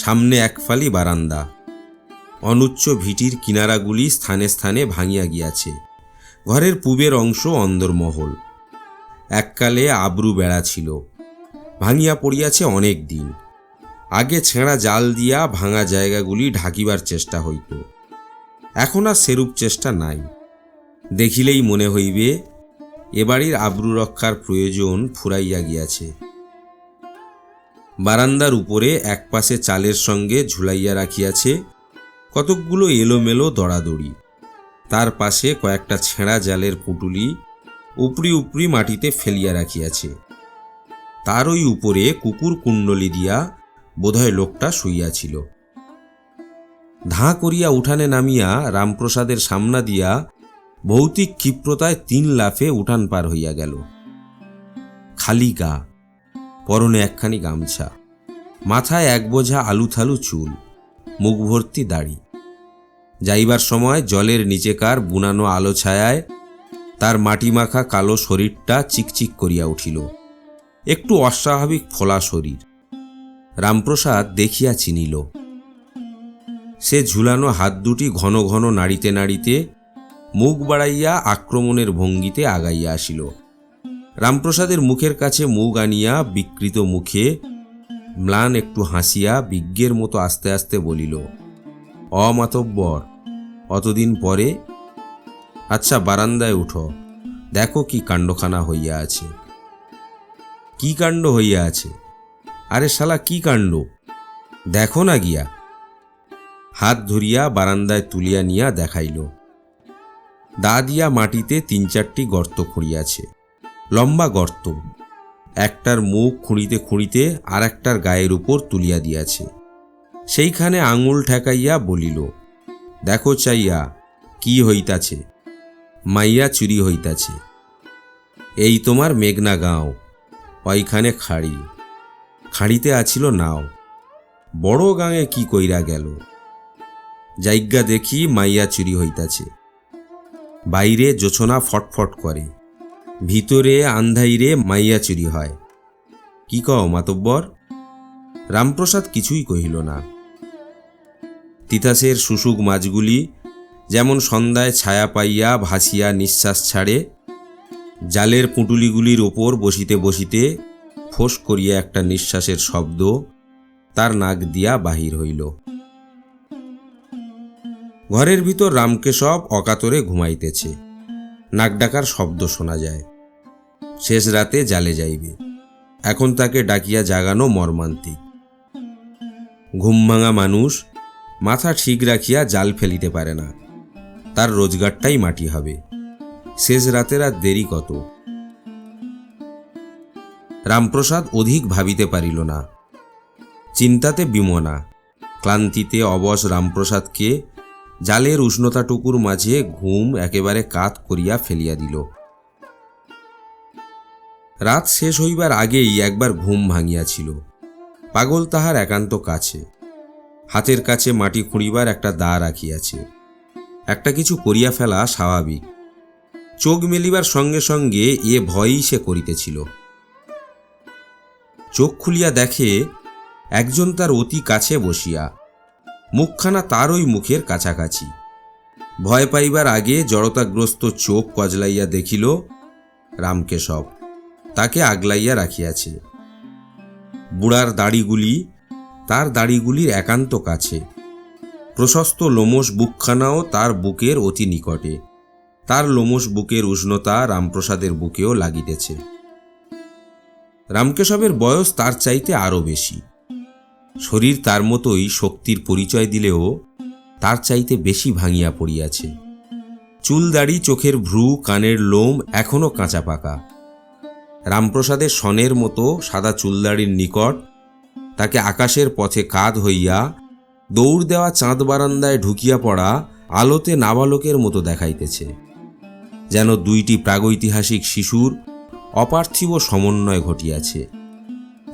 [SPEAKER 1] সামনে একফালি বারান্দা। অনুচ্চ ভিটির কিনারাগুলি স্থানে স্থানে ভাঙিয়া গিয়াছে। ঘরের পূবের অংশ অন্দরমহল, এককালে আবরু বেড়া ছিল, ভাঙিয়া পড়িয়াছে অনেক দিন আগে। ছেঁড়া জাল দিয়া ভাঙা জায়গাগুলি ঢাকিবার চেষ্টা হইত, এখন আর সেরূপ চেষ্টা নাই। দেখিলেই মনে হইবে এ বাড়ির আবরু রক্ষার প্রয়োজন ফুরাইয়া গিয়াছে। বারান্দার উপরে একপাশে চালের সঙ্গে ঝুলাইয়া রাখিয়াছে কতকগুলো এলোমেলো দড়াদড়ি, তার পাশে কয়েকটা ছেঁড়া জালের পুঁটুলি উপরি উপরি মাটিতে ফেলিয়া রাখিয়াছে। তার ওই উপরে কুকুর কুণ্ডলি দিয়া বোধহয় লোকটা শুইয়াছিল। ধাঁ করিয়া উঠানে নামিয়া রামপ্রসাদের সামনা দিয়া ভৌতিক ক্ষিপ্রতায় 3 লাফে উঠান পার হইয়া গেল। খালি গা, পরনে একখানি গামছা, মাথায় এক বোঝা আলুথালু চুল, মুখ ভর্তি দাড়ি। যাইবার সময় জলের নিচেকার বুনানো আলো ছায়ায় তার মাটিমাখা কালো শরীরটা চিকচিক করিয়া উঠিল। একটু অস্বাভাবিক ফোলা শরীর। রামপ্রসাদ দেখিয়া চিনিল। সে ঝুলানো হাত দুটি ঘন ঘন নাড়িতে নাড়িতে মুখ বাড়াইয়া আক্রমণের ভঙ্গিতে আগাইয়া আসিল। রামপ্রসাদের মুখের কাছে মুখ আনিয়া বিকৃত মুখে ম্লান একটু হাসিয়া বিজ্ঞের মতো আস্তে আস্তে বলিল, অমাতব্বর, অতদিন পরে? আচ্ছা, বারান্দায় উঠো, দেখো কি কাণ্ডখানা হইয়া আছে। কি কাণ্ড হইয়া আছে? আরে শালা, কি কাণ্ড দেখো না গিয়া। হাত ধরিয়া বারান্দায় তুলিয়া নিয়া দেখাইল। দা দিয়া মাটিতে 3-4টি গর্ত খুঁড়িয়াছে, লম্বা গর্ত। একটার মুখ খুঁড়িতে খুঁড়িতে আর একটার গায়ের উপর তুলিয়া দিয়াছে। সেইখানে আঙুল ঠেকাইয়া বলিল, দেখো চাইয়া, কি হইতাছে? মাইয়া চুরি হইতাছে। এই তোমার মেঘনা গাঁও, ওইখানে খাড়ি, খাড়িতে আছিল নাও। বড় গাঁয়ে কি কইরা গেল? জায়গা দেখি মাইয়া চুরি হইতাছে। বাইরে জোছনা ফটফট করে, ভিতরে আন্ধাইরে মাইয়া চুরি হয়। কি কও মাতব্বর? রামপ্রসাদ কিছুই কহিল না। তিতাসের শুশুক মাছগুলি যেমন সন্ধ্যায় ছায়া পাইয়া ভাসিয়া নিঃশ্বাস ছাড়ে, জালের পুঁটুলিগুলির ওপর বসিতে বসিতে ফোঁস করিয়া একটা নিঃশ্বাসের শব্দ তার নাক দিয়া বাহির হইল। ঘরের ভিতর রামকেশব অকাতরে ঘুমাইতেছে। নাক ডাকার শব্দ শোনা যায়। শেষ রাতে জালে যাইবে, এখন তাকে ডাকিয়া জাগানো মর্মান্তিক। ঘুম ভাঙা মানুষ মাথা ঠিক রাখিয়া জাল ফেলিতে পারে না, তার রোজগারটাই মাটি হবে। শেষ রাতের আর দেরি কত? রামপ্রসাদ অধিক ভাবিতে পারিল না। চিন্তাতে বিমনা, ক্লান্তিতে অবশ রামপ্রসাদকে জালের উষ্ণতাটুকুর মাঝে ঘুম একেবারে কাত করিয়া ফেলিয়া দিল। রাত শেষ হইবার আগেই একবার ঘুম ভাঙিয়াছিল। পাগল তাহার একান্ত কাছে, হাতের কাছে মাটি খুঁড়িবার একটা দা রাখিয়াছে। একটা কিছু করিয়া ফেলা স্বাভাবিক। চোখ মেলিবার সঙ্গে সঙ্গে এ ভয়ই সে করিতেছিল। চোখ খুলিয়া দেখে একজন তার অতি কাছে বসিয়া, মুখখানা তার ওই মুখের কাছাকাছি। ভয় পাইবার আগে জড়তাগ্রস্ত চোখ কজলাইয়া দেখিল রামকেশব তাকে আগলাইয়া রাখিয়াছে। বুড়ার দাড়িগুলি তার দাড়িগুলির একান্ত কাছে। প্রশস্ত লোমশ বুকখানাও তার বুকের অতি নিকটে। তার লোমশ বুকের উষ্ণতা রামপ্রসাদের বুকেও লাগিতেছে। রামকেশবের বয়স তার চাইতে আরও বেশি। শরীর তার মতোই শক্তির পরিচয় দিলেও তার চাইতে বেশি ভাঙিয়া পড়িয়াছে। চুল দাড়ি, চোখের ভ্রু, কানের লোম এখনো কাঁচা পাকা। রামপ্রসাদের সনের মতো সাদা চুলদাড়ির নিকট তাকে আকাশের পথে কাঁধ হইয়া দৌড় দেওয়া চাঁদ বারান্দায় ঢুকিয়া পড়া আলোতে নাবালকের মতো দেখাইতেছে, যেন দুইটি প্রাগৈতিহাসিক শিশুর অপার্থিব সমন্বয় ঘটিয়াছে,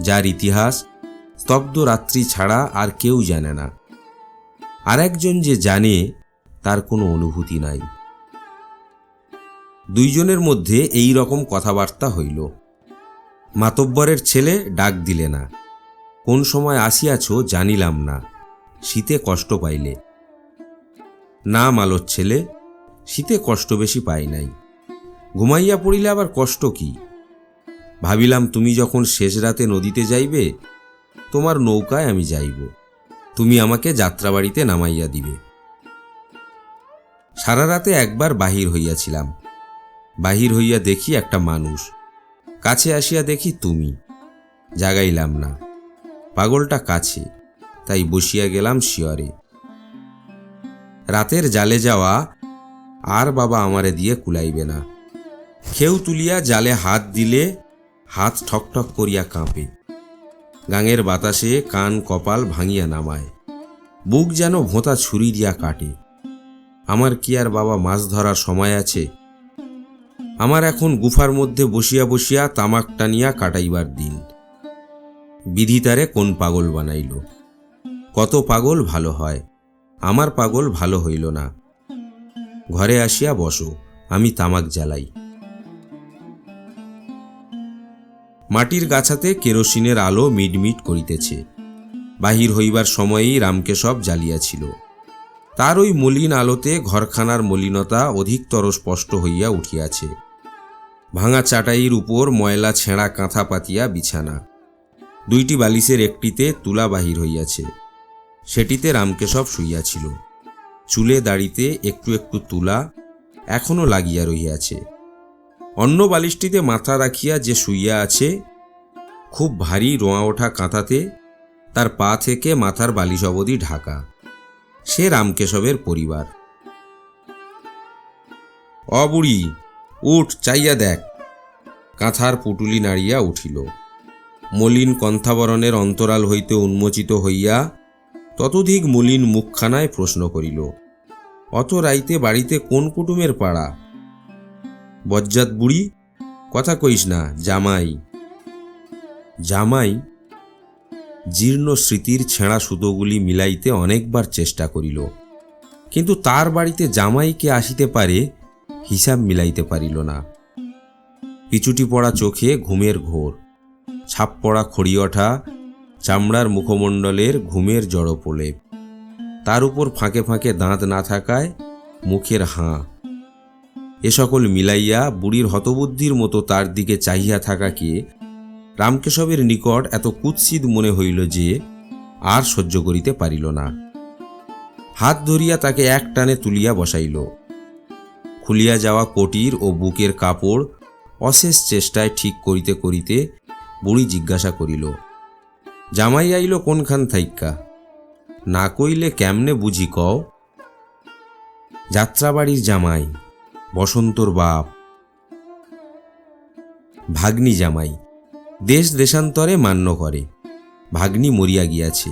[SPEAKER 1] যার ইতিহাস স্তব্ধ রাত্রি ছাড়া আর কেউ জানে না। আর একজন যে জানে, তার কোনো অনুভূতি নাই। দুইজনের মধ্যে এই রকম কথাবার্তা হইল। মাতব্বরের ছেলে ডাক দিলে না। কোন সময় আসিয়াছ জানিলাম না, শীতে কষ্ট পাইলে। না মালোর ছেলে, শীতে কষ্ট বেশি পাই নাই। ঘুমাইয়া পড়িলে আবার কষ্ট কি? ভাবিলাম তুমি যখন শেষ রাতে নদীতে যাইবে, তোমার নৌকায় আমি যাইব, তুমি আমাকে যাত্রাবাড়িতে নামাইয়া দিবে। সারা রাতে একবার বাহির হইয়াছিলাম। বাহির হইয়া দেখি একটা মানুষ, কাছে আসিয়া দেখি তুমি। জাগাইলাম না, পাগলটা কাছে, তাই বসিয়া গেলাম শিয়রে। রাতের জালে যাওয়া আর বাবা আমারে দিয়ে কুলাইবে না। খেউ তুলিয়া জালে হাত দিলে হাত ঠকঠক করিয়া কাঁপে। গাঙের বাতাসে কান কপাল ভাঙিয়া নামায়, বুক যেন ভোঁতা ছুরি দিয়া কাটে। আমার কি আর বাবা মাছ ধরার সময় আছে? আমার এখন গুফার মধ্যে বসিয়া বসিয়া তামাক টানিয়া কাটাইবার দিন। বিধি তারে কোন পাগল বানাইল। কত পাগল ভালো হয়, আমার পাগল ভালো হইল না। ঘরে আসিয়া বসো, আমি তামাক জ্বালাই। মাটির গাছাতে কেরোসিনের আলো মিটমিট করিতেছে। বাহির হইবার সময়েই রামকেশব জ্বালিয়াছিল। তার ওই মলিন আলোতে ঘরখানার মলিনতা অধিকতর স্পষ্ট হইয়া উঠিয়াছে। ভাঙা চাটাইয়ের উপর ময়লা ছেঁড়া কাঁথা পাতিয়া বিছানা। দুইটি বালিশের একটিতে তুলা বাহির হইয়াছে, সেটিতে রামকেশব শুইয়াছিল। চুলে দাড়িতে একটু একটু তুলা এখনো লাগিয়া রহিয়াছে। অন্য বালিশটিতে মাথা রাখিয়া যে শুইয়া আছে, খুব ভারী রোঁয়া ওঠা কাঁথাতে তার পা থেকে মাথার বালিশ অবধি ঢাকা। সে রামকেশবের পরিবার। অবুড়ি, উঠ, চাইয়া দেখ। কাঁথার পুটুলি নাড়িয়া উঠিল। মলিন কন্থাবরণের অন্তরাল হইতে উন্মোচিত হইয়া ততোধিক মলিন মুখখানায় প্রশ্ন করিল, অত রাইতে বাড়িতে কোন কুটুমের পাড়া? বজ্জাত বুড়ি, কথা কইস না, জামাই। জামাই? জীর্ণ স্মৃতির ছেঁড়া সুতোগুলি মিলাইতে অনেকবার চেষ্টা করিল, কিন্তু তার বাড়িতে জামাইকে আসিতে পারে হিসাব মিলাইতে পারিল না। পিছুটি পড়া চোখে ঘুমের ঘোর, ছাপ পড়া খড়ি ওঠা চামড়ার মুখমণ্ডলের ঘুমের জড় প্রলেপ, তার উপর ফাঁকে ফাঁকে দাঁত না থাকায় মুখের হাঁ। এ সকল মিলাইয়া বুড়ির হতবুদ্ধির মতো তার দিকে চাহিয়া থাকাকে রামকেশবের নিকট এত কুৎসিত মনে হইল যে আর সহ্য করিতে পারিল না। হাত ধরিয়া তাকে এক টানে তুলিয়া বসাইল। খুলিয়া যাওয়া কটির ও বুকের কাপড় অশেষ চেষ্টায় ঠিক করিতে করিতে বুড়ি জিজ্ঞাসা করিল, জামাই আইল কোনখান থাইক্কা? না কইলে কেমনে বুঝি কও? যাত্রাবাড়ির জামাই, বসন্তর বাপ। ভাগ্নি জামাই, দেশ দেশান্তরে মান্য করে। ভাগ্নি মরিয়া গিয়াছে,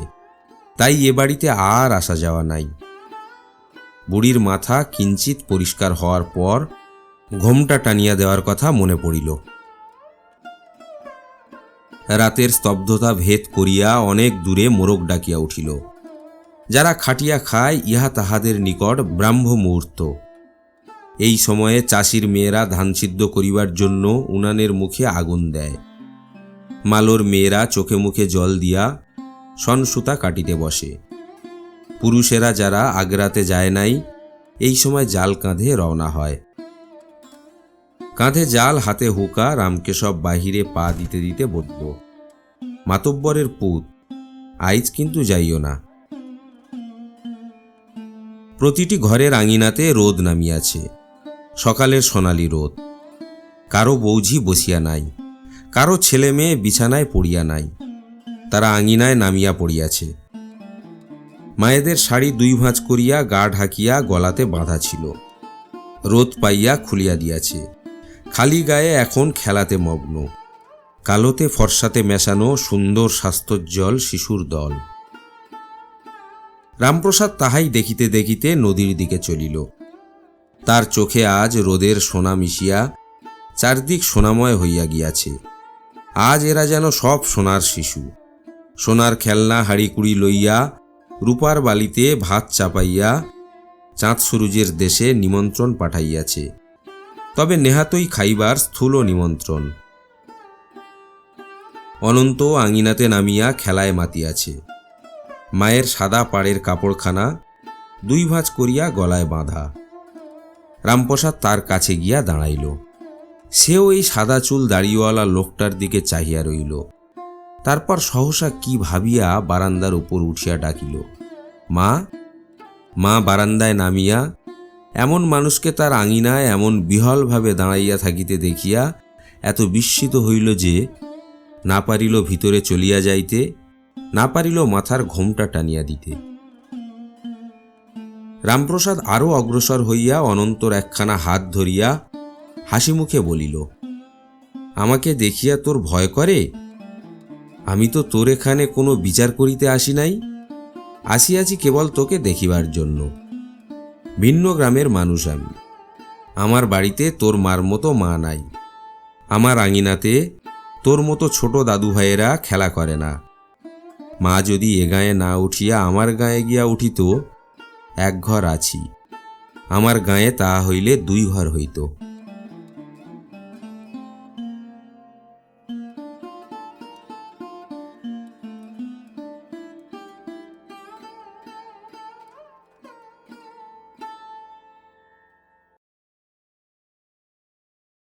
[SPEAKER 1] তাই এ বাড়িতে আর আসা যাওয়া নাই। বুড়ির মাথা কিঞ্চিত পরিষ্কার হওয়ার পর ঘোমটা টানিয়া দেওয়ার কথা মনে পড়িল। রাতের স্তব্ধতা ভেদ করিয়া অনেক দূরে মোরগ ডাকিয়া উঠিল। যারা খাটিয়া খায় ইহা তাহাদের নিকট ব্রাহ্ম মুহূর্ত। এই সময়ে চাষির মেয়েরা ধান সিদ্ধ করিবার জন্য উনানের মুখে আগুন দেয়। মালোর মেয়েরা চোখে মুখে জল দিয়া সনসুতা কাটিতে বসে। পুরুষেরা যারা আগ্রাতে যায় নাই, এই সময় জাল কাঁধে রওনা হয়। কাঁধে জাল, হাতে হুকা, রামকেশব বাহিরে পা দিতে দিতে বলল, মাতব্বরের পুত, আইজ কিন্তু যাইও না। প্রতিটি ঘরের আঙিনাতে রোদ নামিয়াছে, সকালের সোনালি রোদ। কারো বৌঝি বসিয়া নাই, কারো ছেলে মেয়ে বিছানায় পড়িয়া নাই, তারা আঙিনায় নামিয়া পড়িয়াছে। মায়েদের শাড়ি 2 ভাঁজ করিয়া গা ঢাকিয়া গলাতে বাঁধা ছিল, রোদ পাইয়া খুলিয়া দিয়াছে। খালি গায়ে এখন খেলাতে মগ্ন, কালোতে ফর্সাতে মেশানো সুন্দর স্বাস্থ্যোজ্জ্বল শিশুর দল। রামপ্রসাদ তাহাই দেখিতে দেখিতে নদীর দিকে চলিল। তার চোখে আজ রোদের সোনা মিশিয়া চারদিক সোনাময় হইয়া গিয়াছে। আজ এরা যেন সব সোনার শিশু। সোনার খেলনা হাড়িকুড়ি লইয়া রূপার বালিতে ভাত চাপাইয়া চাঁদ সুরুজের দেশে নিমন্ত্রণ পাঠাইয়াছে, তবে নেহাতই খাইবার স্থূল নিমন্ত্রণ। অনন্ত আঙিনাতে নামিয়া খেলায় মাতিয়াছে। মায়ের সাদা পাড়ের কাপড়খানা 2 ভাঁজ করিয়া গলায় বাঁধা। রামপ্রসাদ তার কাছে গিয়া দাঁড়াইল। সেও এই সাদা চুল দাড়িওয়ালা লোকটার দিকে চাহিয়া রইল। তারপর সহসা কি ভাবিয়া বারান্দার উপর উঠিয়া ডাকিল, মা। মা বারান্দায় নামিয়া এমন মানুষকে তার আঙিনায় এমন বিহলভাবে দাঁড়াইয়া থাকিতে দেখিয়া এত বিস্মিত হইল যে না পারিল ভিতরে চলিয়া যাইতে, না পারিল মাথার ঘোমটা টানিয়া দিতে। রামপ্রসাদ আরও অগ্রসর হইয়া অনন্তর একখানা হাত ধরিয়া হাসি মুখে বলিল, আমাকে দেখিয়া তোর ভয় করে? আমি তো তোর এখানে কোনো বিচার করিতে আসি নাই, আসিয়াছি কেবল তোকে দেখিবার জন্য। ভিন্ন গ্রামের মানুষ আমি। আমার বাড়িতে তোর মার মতো মা নাই। আমার আঙিনাতে তোর মতো ছোট দাদু ভাইয়েরা খেলা করে না। মা যদি এ গায়ে না উঠিয়া আমার গায়ে গিয়া উঠিত, 1 ঘর আছি, আমার গায়ে তা হইলে 2 ঘর হইত।